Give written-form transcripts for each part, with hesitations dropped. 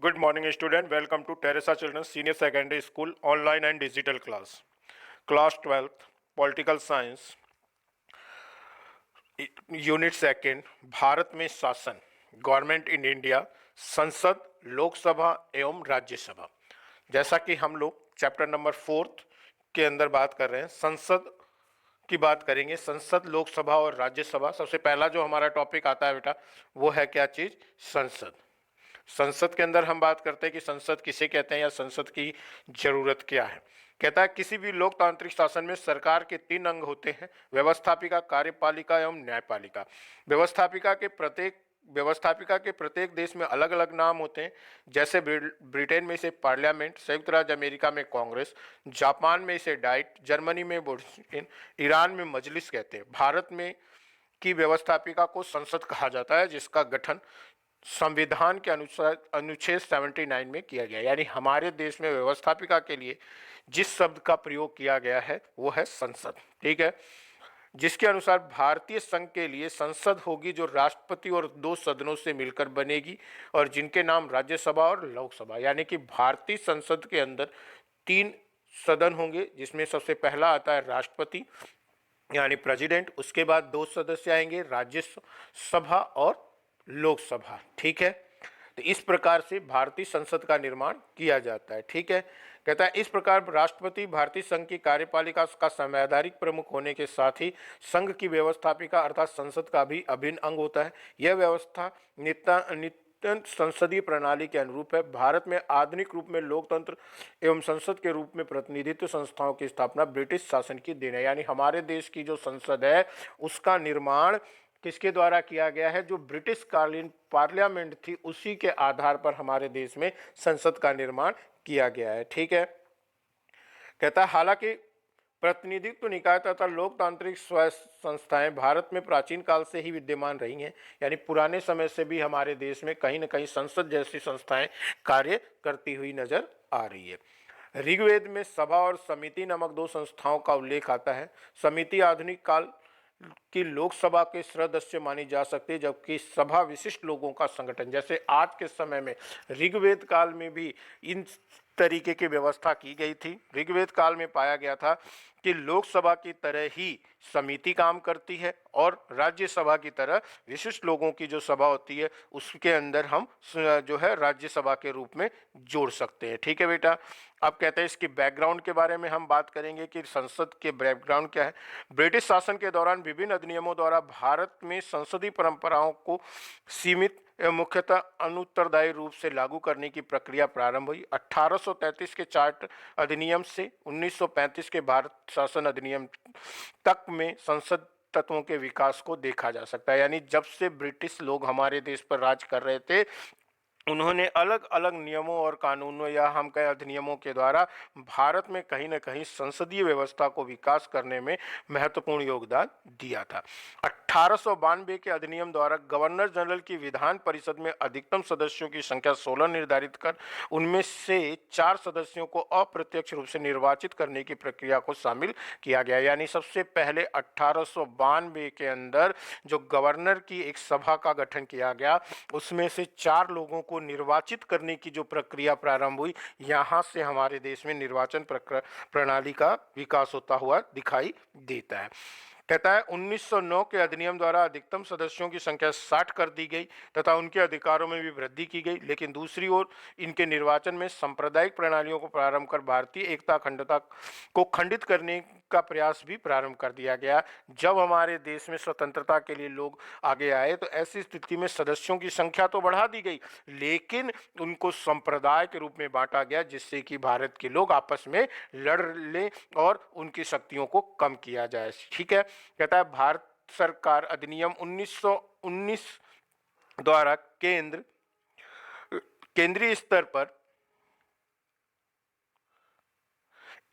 Good morning, student. Welcome to Teresa Children's Senior Secondary School online and digital class. Class 12th, Political Science, Unit Second, Bharat में शासन, government in India, संसद, लोकसभा एवं राज्यसभा। जैसा कि हम लोग चैप्टर नंबर 4 के अंदर बात कर रहे हैं, संसद की बात करेंगे। संसद, लोकसभा और राज्यसभा। सबसे पहला जो हमारा टॉपिक आता है बेटा, वो है क्या चीज? संसद। संसद के अंदर हम बात करते हैं कि संसद किसे कहते हैं या संसद की जरूरत क्या है। कहता है किसी भी लोकतांत्रिक शासन में सरकार के 3 अंग होते हैं: व्यवस्थापिका, कार्यपालिका एवं न्यायपालिका। व्यवस्थापिका के प्रत्येक देश में अलग अलग नाम होते हैं। जैसे ब्रिटेन में इसे पार्लियामेंट, संयुक्त राज्य अमेरिका में कांग्रेस, जापान में इसे डाइट, जर्मनी में बुंडेसरैट, ईरान में मजलिस कहते हैं। भारत में की व्यवस्थापिका को संसद कहा जाता है, जिसका गठन संविधान के अनुसार अनुच्छेद 79 में किया गया। यानी हमारे देश में व्यवस्थापिका के लिए जिस शब्द का प्रयोग किया गया है वो है संसद। ठीक है, जिसके अनुसार भारतीय संघ के लिए संसद होगी जो राष्ट्रपति और 2 सदनों से मिलकर बनेगी और जिनके नाम राज्यसभा और लोकसभा। यानी कि भारतीय संसद के अंदर 3 सदन होंगे, जिसमें सबसे पहला आता है राष्ट्रपति यानी प्रेसिडेंट, उसके बाद 2 सदस्य आएंगे राज्यसभा और लोकसभा। ठीक है, तो इस प्रकार से भारतीय संसद का निर्माण किया जाता है। ठीक है, कहता है इस प्रकार राष्ट्रपति भारतीय संघ की कार्यपालिका का संवैधानिक प्रमुख होने के साथ ही संघ की व्यवस्थापिका अर्थात संसद का भी अभिन्न अंग होता है। यह व्यवस्था नित्यंत संसदीय प्रणाली के अनुरूप है। भारत में आधुनिक रूप में लोकतंत्र एवं संसद के रूप में प्रतिनिधित्व संस्थाओं की स्थापना ब्रिटिश शासन की देन है। यानी हमारे देश की जो संसद है उसका निर्माण किसके द्वारा किया गया है? जो ब्रिटिश कालीन पार्लियामेंट थी उसी के आधार पर हमारे देश में संसद का निर्माण किया गया है। ठीक है, कहता है हालांकि प्रतिनिधित्व निकाय तथा लोकतांत्रिक स्वायत्त संस्थाएं भारत में प्राचीन काल से ही विद्यमान रही हैं। यानी पुराने समय से भी हमारे देश में कहीं न कहीं संसद जैसी संस्थाएं कार्य करती हुई नजर आ रही है। ऋग्वेद में सभा और समिति नामक 2 संस्थाओं का उल्लेख आता है। समिति आधुनिक काल की लोकसभा के सदस्य मानी जा सकती है, जबकि सभा विशिष्ट लोगों का संगठन। जैसे आज के समय में ऋग्वेद काल में भी इन तरीके की व्यवस्था की गई थी। ऋग्वेद काल में पाया गया था कि लोकसभा की तरह ही समिति काम करती है और राज्यसभा की तरह विशिष्ट लोगों की जो सभा होती है उसके अंदर हम जो है राज्यसभा के रूप में जोड़ सकते हैं। ठीक है बेटा, अब कहते हैं इसकी बैकग्राउंड के बारे में हम बात करेंगे कि संसद के बैकग्राउंड क्या है। ब्रिटिश शासन के दौरान विभिन्न अधिनियमों द्वारा भारत में संसदीय परंपराओं को सीमित एवं मुख्यतः अनुत्तरदायी रूप से लागू करने की प्रक्रिया प्रारंभ हुई। 1833 के चार्ट अधिनियम से 1935 के भारत शासन अधिनियम तक में संसद तत्वों के विकास को देखा जा सकता है। यानी जब से ब्रिटिश लोग हमारे देश पर राज कर रहे थे उन्होंने अलग अलग नियमों और कानूनों या हम कहें अधिनियमों के द्वारा भारत में कहीं न कहीं संसदीय व्यवस्था को विकास करने में महत्वपूर्ण योगदान दिया था। 1892 के अधिनियम द्वारा गवर्नर जनरल की विधान परिषद में अधिकतम सदस्यों की संख्या 16 निर्धारित कर उनमें से 4 सदस्यों को अप्रत्यक्ष रूप से निर्वाचित करने की प्रक्रिया को शामिल किया गया। यानी सबसे पहले 1892 के अंदर जो गवर्नर की एक सभा का गठन किया गया उसमें से 4 लोगों को निर्वाचित करने की जो प्रक्रिया प्रारंभ हुई, यहां से हमारे देश में निर्वाचन प्रणाली का विकास होता हुआ दिखाई देता है। कहता है 1909 के अधिनियम द्वारा अधिकतम सदस्यों की संख्या 60 कर दी गई तथा उनके अधिकारों में भी वृद्धि की गई, लेकिन दूसरी ओर इनके निर्वाचन में सांप्रदायिक प्रणालियों को प्रारंभ कर भारतीय एकता अखंडता को खंडित करने का प्रयास भी प्रारंभ कर दिया गया। जब हमारे देश में स्वतंत्रता के लिए लोग आगे आए तो ऐसी स्थिति में सदस्यों की संख्या तो बढ़ा दी गई, लेकिन उनको संप्रदाय के रूप में बांटा गया, जिससे कि भारत के लोग आपस में लड़ लें और उनकी शक्तियों को कम किया जाए। ठीक है, कहता है भारत सरकार अधिनियम 1919 द्वारा केंद्रीय स्तर पर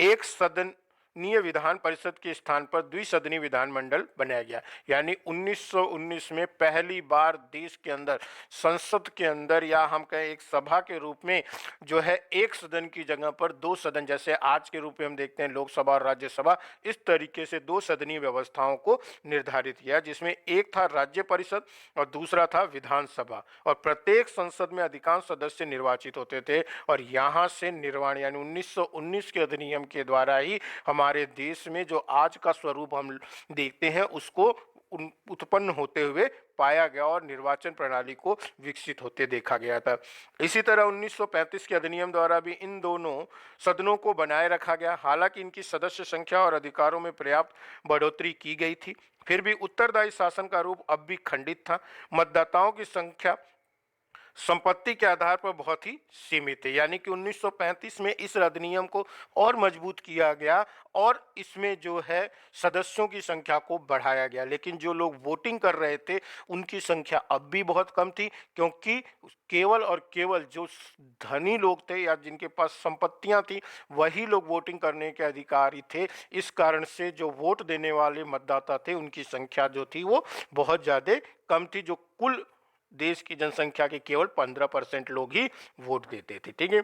एक सदन सदनीय विधान परिषद के स्थान पर द्विसदनीय विधानमंडल बनाया गया। यानी 1919 में पहली बार देश के अंदर संसद के अंदर या हम कहें एक सभा के रूप में जो है एक सदन की जगह पर दो सदन, जैसे आज के रूप में हम देखते हैं लोकसभा और राज्यसभा, इस तरीके से दो सदनीय व्यवस्थाओं को निर्धारित किया, जिसमें एक था राज्य परिषद और दूसरा था विधानसभा। और प्रत्येक संसद में अधिकांश सदस्य निर्वाचित होते थे और यहाँ से निर्वाण यानी 1919 के अधिनियम के द्वारा ही हमारे देश में जो आज का स्वरूप हम देखते हैं उसको उत्पन्न होते हुए पाया गया और निर्वाचन प्रणाली को विकसित होते देखा गया था। इसी तरह 1935 के अधिनियम द्वारा भी इन दोनों सदनों को बनाए रखा गया। हालांकि इनकी सदस्य संख्या और अधिकारों में पर्याप्त बढ़ोतरी की गई थी, फिर भी उत्तरदायी शासन का रूप अब भी खंडित था। मतदाताओं की संख्या संपत्ति के आधार पर बहुत ही सीमित है। यानी कि 1935 में इस अधिनियम को और मजबूत किया गया और इसमें जो है सदस्यों की संख्या को बढ़ाया गया, लेकिन जो लोग वोटिंग कर रहे थे उनकी संख्या अब भी बहुत कम थी, क्योंकि केवल और केवल जो धनी लोग थे या जिनके पास संपत्तियां थी वही लोग वोटिंग करने के अधिकारी थे। इस कारण से जो वोट देने वाले मतदाता थे उनकी संख्या जो थी वो बहुत ज़्यादा कम थी, जो कुल देश की जनसंख्या के केवल 15% लोग ही वोट देते थे। ठीक है।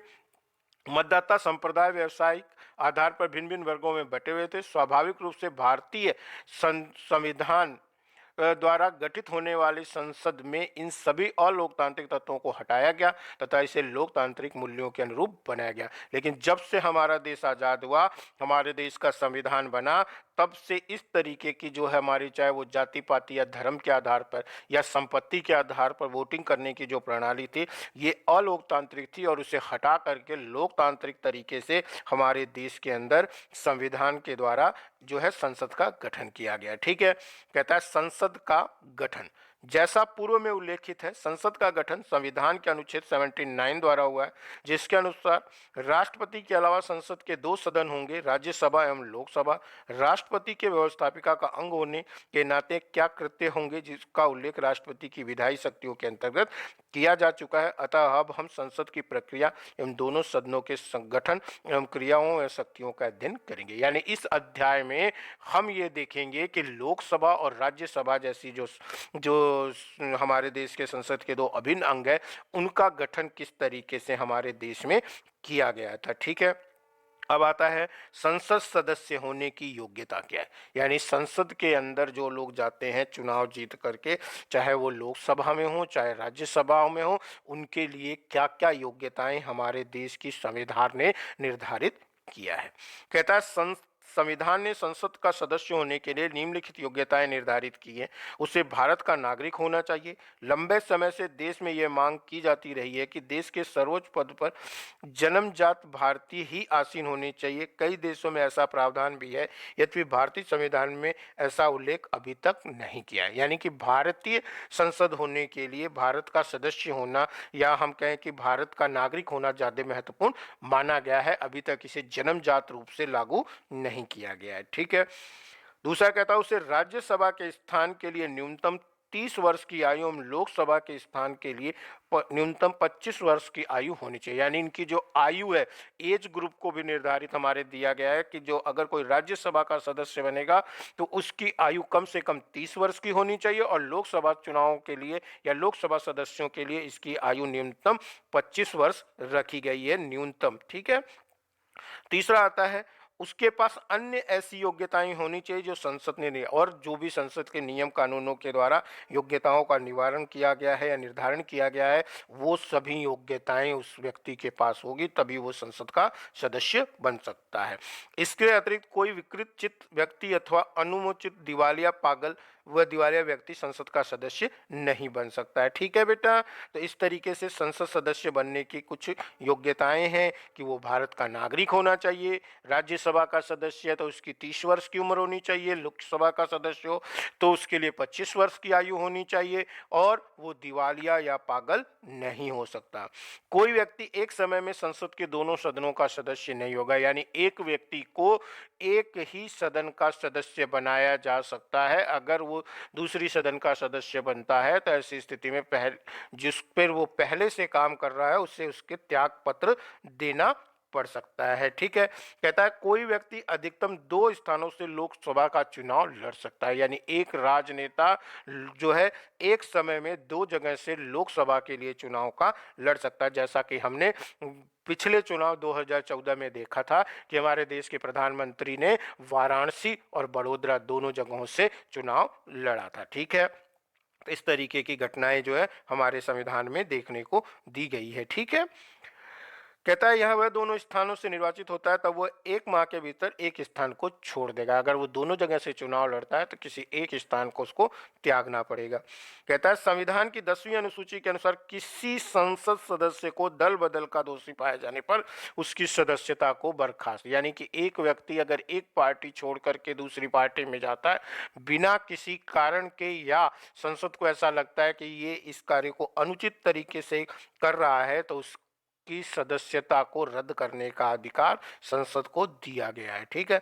मतदाता संप्रदाय व्यवसायिक आधार पर भिन्न भिन्न वर्गों में बटे हुए थे। स्वाभाविक रूप से भारतीय संविधान द्वारा गठित होने वाली संसद में इन सभी अलोकतांत्रिक तत्वों को हटाया गया तथा इसे लोकतांत्रिक मूल्यों के अनुरूप बनाया गया। लेकिन जब से हमारा देश आज़ाद हुआ, हमारे देश का संविधान बना, तब से इस तरीके की जो है हमारी चाहे वो जाति पाति या धर्म के आधार पर या संपत्ति के आधार पर वोटिंग करने की जो प्रणाली थी ये अलोकतांत्रिक थी और उसे हटा करके लोकतांत्रिक तरीके से हमारे देश के अंदर संविधान के द्वारा जो है संसद का गठन किया गया। ठीक है। कहता है संसद का गठन जैसा पूर्व में उल्लेखित है, संसद का गठन संविधान के अनुच्छेद 79 द्वारा हुआ है, जिसके अनुसार राष्ट्रपति के अलावा संसद के दो सदन होंगे, राज्यसभा एवं लोकसभा। राष्ट्रपति के व्यवस्थापिका का अंग होने के नाते क्या कृत्य होंगे जिसका उल्लेख राष्ट्रपति की विधायी शक्तियों के अंतर्गत किया जा चुका है। अतः अब हम संसद की प्रक्रिया एवं दोनों सदनों के संगठन एवं क्रियाओं एवं शक्तियों का अध्ययन करेंगे। यानी इस अध्याय में हम ये देखेंगे कि लोकसभा और राज्यसभा जैसी जो हमारे देश के संसद के दो अभिन्न अंग है उनका गठन किस तरीके से हमारे देश में किया गया था। ठीक है। अब आता है संसद सदस्य होने की योग्यता क्या है। यानी संसद के अंदर जो लोग जाते हैं चुनाव जीत करके, चाहे वो लोकसभा में हो चाहे राज्यसभा में हो, उनके लिए क्या क्या योग्यताएं हमारे देश की संविधान ने निर्धारित किया है। कहता है संविधान ने संसद का सदस्य होने के लिए निम्नलिखित योग्यताएं निर्धारित की हैं। उसे भारत का नागरिक होना चाहिए। लंबे समय से देश में यह मांग की जाती रही है कि देश के सर्वोच्च पद पर जन्मजात भारतीय ही आसीन होने चाहिए। कई देशों में ऐसा प्रावधान भी है, यद्यपि भारतीय संविधान में ऐसा उल्लेख अभी तक नहीं किया है। यानी कि भारतीय संसद होने के लिए भारत का सदस्य होना या हम कहें कि भारत का नागरिक होना ज़्यादा महत्वपूर्ण माना गया है। अभी तक इसे जन्मजात रूप से लागू नहीं किया गया है। ठीक है। दूसरा कहता है उसे राज्यसभा के स्थान के लिए न्यूनतम 30 वर्ष की आयु एवं लोकसभा के स्थान के लिए न्यूनतम 25 वर्ष की आयु होनी चाहिए। यानी इनकी जो आयु है, एज ग्रुप को भी निर्धारित हमारे दिया गया है कि जो अगर कोई राज्यसभा का सदस्य बनेगा तो उसकी आयु कम से कम 30 वर्ष की होनी चाहिए और लोकसभा चुनावों के लिए या लोकसभा सदस्यों के लिए इसकी आयु न्यूनतम 25 वर्ष रखी गई है, न्यूनतम। ठीक है। तीसरा आता है उसके पास अन्य ऐसी योग्यताएं होनी चाहिए जो संसद ने नहीं, और जो भी संसद के नियम कानूनों के द्वारा योग्यताओं का निवारण किया गया है या निर्धारण किया गया है वो सभी योग्यताएं उस व्यक्ति के पास होगी, तभी वो संसद का सदस्य बन सकता है। इसके अतिरिक्त कोई विकृत चित्त व्यक्ति अथवा अनुमोचित दिवालिया पागल वह दिवालिया व्यक्ति संसद का सदस्य नहीं बन सकता है। ठीक है बेटा। तो इस तरीके से संसद सदस्य बनने की कुछ योग्यताएं हैं कि वो भारत का नागरिक होना चाहिए, राज्यसभा का सदस्य है तो उसकी 30 वर्ष की उम्र होनी चाहिए, लोकसभा का सदस्य हो तो उसके लिए 25 वर्ष की आयु होनी चाहिए और वो दिवालिया या पागल नहीं हो सकता। कोई व्यक्ति एक समय में संसद के दोनों सदनों का सदस्य नहीं होगा। यानी एक व्यक्ति को एक ही सदन का सदस्य बनाया जा सकता है। अगर वो दूसरी सदन का सदस्य बनता है तो ऐसी स्थिति में जिस पर वो पहले से काम कर रहा है उसे उसके त्याग पत्र देना पड़ सकता है। ठीक है, कहता है कोई व्यक्ति अधिकतम 2 स्थानों से लोकसभा का चुनाव लड़ सकता है, यानी एक राजनेता जो है एक समय में 2 जगह से लोकसभा के लिए चुनाव का लड़ सकता है। जैसा कि हमने पिछले चुनाव 2014 में देखा था कि हमारे देश के प्रधानमंत्री ने वाराणसी और बड़ोदरा दोनों जगहों से चुनाव लड़ा था। ठीक है, इस तरीके की घटनाएं जो है हमारे संविधान में देखने को दी गई है। ठीक है, कहता है यह वह दोनों स्थानों से निर्वाचित होता है तब वो 1 माह के भीतर एक स्थान को छोड़ देगा। अगर वो दोनों जगह से चुनाव लड़ता है तो किसी एक स्थान को उसको त्यागना पड़ेगा। कहता है संविधान की 10वीं अनुसूची के अनुसार किसी संसद सदस्य को दल बदल का दोषी पाए जाने पर उसकी सदस्यता को बर्खास्त, यानी कि एक व्यक्ति अगर एक पार्टी छोड़ करके दूसरी पार्टी में जाता है बिना किसी कारण के, या संसद को ऐसा लगता है कि ये इस कार्य को अनुचित तरीके से कर रहा है, तो उस की सदस्यता को रद्द करने का अधिकार संसद को दिया गया है। ठीक है,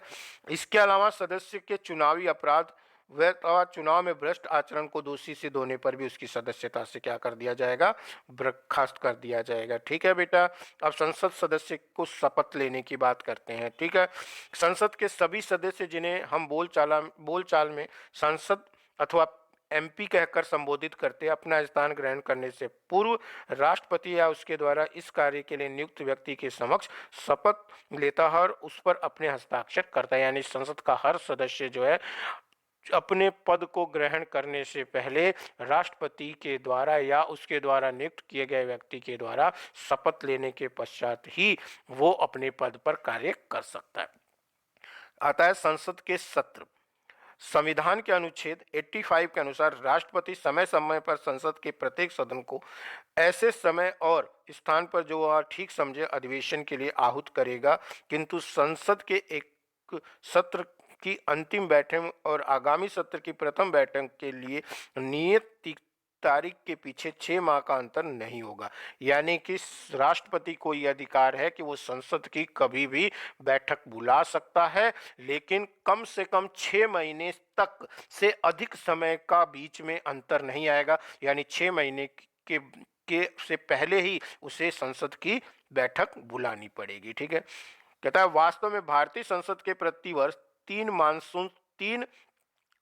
इसके अलावा सदस्य के चुनावी अपराध व चुनाव में भ्रष्ट आचरण को दोषी सिद्ध होने पर भी उसकी सदस्यता से क्या कर दिया जाएगा, बर्खास्त कर दिया जाएगा। ठीक है बेटा, अब संसद सदस्य को शपथ लेने की बात करते हैं। ठीक है, संसद के सभी सदस्य जिन्हें हम बोलचाल में सांसद अथवा एमपी कहकर संबोधित करते अपना स्थान ग्रहण करने से पूर्व राष्ट्रपति या उसके द्वारा इस कार्य के लिए नियुक्त व्यक्ति के समक्ष शपथ लेता है और उस पर अपने हस्ताक्षर करता है। यानी संसद का हर सदस्य जो है अपने पद को ग्रहण करने से पहले राष्ट्रपति के द्वारा या उसके द्वारा नियुक्त किए गए व्यक्ति के द्वारा शपथ लेने के पश्चात ही वो अपने पद पर कार्य कर सकता है। आता है संसद के सत्र। संविधान के अनुच्छेद 85 के अनुसार राष्ट्रपति समय समय पर संसद के प्रत्येक सदन को ऐसे समय और स्थान पर जो वह ठीक समझे अधिवेशन के लिए आहूत करेगा, किंतु संसद के एक सत्र की अंतिम बैठक और आगामी सत्र की प्रथम बैठक के लिए नियत तारीख के पीछे 6 माह का अंतर नहीं होगा। यानी कि राष्ट्रपति को यह अधिकार है कि वो संसद की कभी भी बैठक बुला सकता है, लेकिन कम से कम 6 महीने तक से अधिक समय का बीच में अंतर नहीं आएगा। यानी 6 महीने के से पहले ही उसे संसद की बैठक बुलानी पड़ेगी। ठीक है, कहता है वास्तव में भारतीय संसद के प्रतिवर्ष 3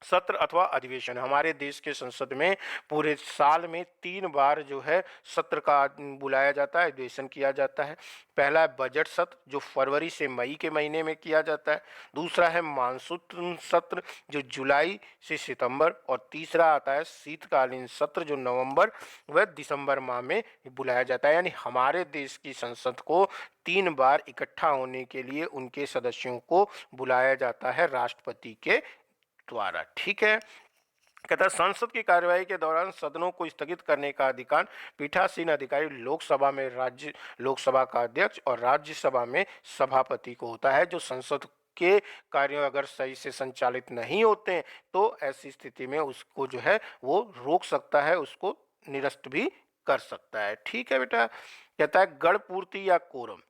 सत्र अथवा अधिवेशन, हमारे देश के संसद में पूरे साल में 3 बार जो है सत्र का बुलाया जाता है, अधिवेशन किया जाता है। पहला है बजट सत्र जो फरवरी से मई के महीने में किया जाता है, दूसरा है मानसून सत्र जो जुलाई से सितंबर, और तीसरा आता है शीतकालीन सत्र जो नवंबर व दिसंबर माह में बुलाया जाता है। यानी हमारे देश की संसद को 3 बार इकट्ठा होने के लिए उनके सदस्यों को बुलाया जाता है राष्ट्रपति के द्वारा। ठीक है, कहता है संसद की कार्यवाही के दौरान सदनों को स्थगित करने का अधिकार पीठासीन अधिकारी लोकसभा में राज्य लोकसभा का अध्यक्ष और राज्यसभा में सभापति को होता है। जो संसद के कार्य अगर सही से संचालित नहीं होते हैं तो ऐसी स्थिति में उसको जो है वो रोक सकता है, उसको निरस्त भी कर सकता है। ठीक है बेटा, कहता है गण पूर्ति या कोरम।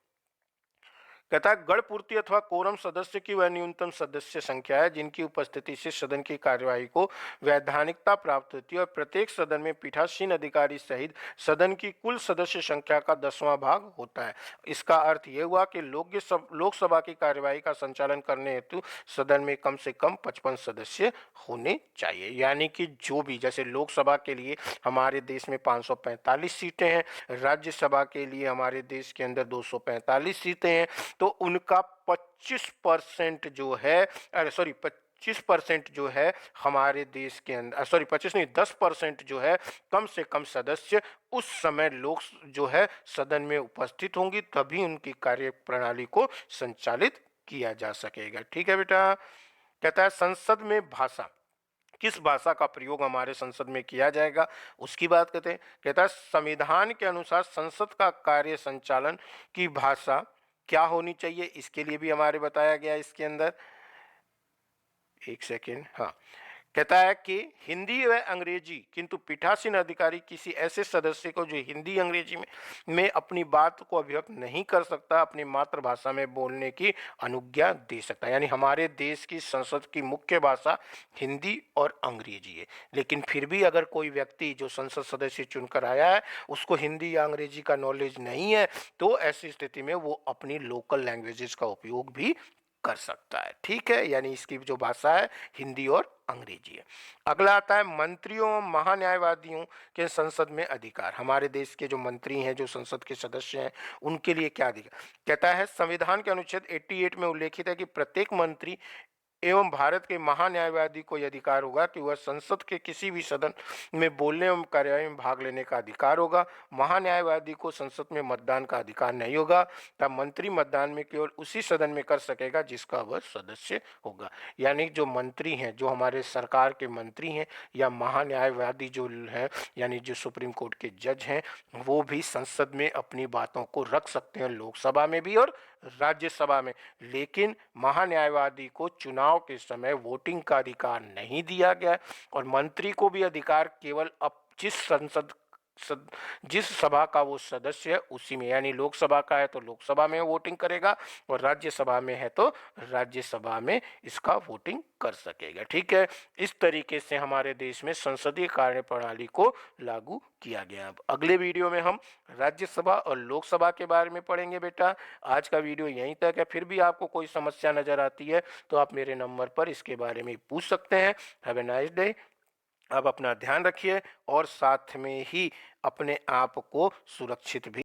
कहता है गण पूर्ति अथवा कोरम सदस्य की वह न्यूनतम सदस्य संख्या है जिनकी उपस्थिति से सदन की कार्यवाही को वैधानिकता प्राप्त होती है और प्रत्येक सदन में पीठासीन अधिकारी सहित सदन की कुल सदस्य संख्या का 10वां भाग होता है। इसका अर्थ यह हुआ कि लोकसभा की कार्यवाही का संचालन करने हेतु सदन में कम से कम 55 सदस्य होने चाहिए। यानी कि जो भी, जैसे लोकसभा के लिए हमारे देश में 545 सीटें हैं, राज्यसभा के लिए हमारे देश के अंदर 245 सीटें हैं, तो उनका 25% जो है 25% जो है हमारे देश के अंदर 25 नहीं 10% जो है कम से कम सदस्य उस समय लोग जो है सदन में उपस्थित होंगी, तभी उनकी कार्य प्रणाली को संचालित किया जा सकेगा। ठीक है बेटा, कहता है संसद में भाषा, किस भाषा का प्रयोग हमारे संसद में किया जाएगा उसकी बात करते हैं। कहता है संविधान के अनुसार संसद का कार्य संचालन की भाषा क्या होनी चाहिए, इसके लिए भी हमारे बताया गया इसके अंदर। एक सेकेंड, हाँ, कहता है कि हिंदी व अंग्रेजी, किंतु पीठासीन अधिकारी किसी ऐसे सदस्य को जो हिंदी अंग्रेजी में अपनी बात को अभिव्यक्त नहीं कर सकता, अपनी मातृभाषा में बोलने की अनुज्ञा दे सकता है। यानी हमारे देश की संसद की मुख्य भाषा हिंदी और अंग्रेजी है, लेकिन फिर भी अगर कोई व्यक्ति जो संसद सदस्य चुनकर आया है उसको हिंदी या अंग्रेजी का नॉलेज नहीं है, तो ऐसी स्थिति में वो अपनी लोकल लैंग्वेजेस का उपयोग भी कर सकता है। ठीक है, यानी इसकी जो भाषा है हिंदी और अंग्रेजी है। अगला आता है मंत्रियों महान्यायवादियों के संसद में अधिकार। हमारे देश के जो मंत्री हैं, जो संसद के सदस्य हैं, उनके लिए क्या अधिकार। कहता है संविधान के अनुच्छेद 88 में उल्लेखित है कि प्रत्येक मंत्री एवं भारत के महान्यायवादी को यह अधिकार होगा कि वह संसद के किसी भी सदन में बोलने एवं कार्यवाही में भाग लेने का अधिकार होगा। महान्यायवादी को संसद में मतदान का अधिकार नहीं होगा, तब मंत्री मतदान में केवल उसी सदन में कर सकेगा जिसका वह सदस्य होगा। यानी जो मंत्री हैं, जो हमारे सरकार के मंत्री हैं या महान्यायवादी जो हैं, यानी जो सुप्रीम कोर्ट के जज हैं, वो भी संसद में अपनी बातों को रख सकते हैं, लोकसभा में भी और राज्यसभा में। लेकिन महान्यायवादी को चुनाव के समय वोटिंग का अधिकार नहीं दिया गया, और मंत्री को भी अधिकार केवल अब जिस सभा का वो सदस्य है उसी में, यानी लोकसभा का है तो लोकसभा में वोटिंग करेगा, और राज्यसभा में है तो राज्यसभा में इसका वोटिंग कर सकेगा। ठीक है, इस तरीके से हमारे देश में संसदीय कार्य प्रणाली को लागू किया गया। अब अगले वीडियो में हम राज्यसभा और लोकसभा के बारे में पढ़ेंगे। बेटा आज का वीडियो यहीं तक है, फिर भी आपको कोई समस्या नजर आती है तो आप मेरे नंबर पर इसके बारे में पूछ सकते हैं। Have a nice day. आप अपना ध्यान रखिए और साथ में ही अपने आप को सुरक्षित भी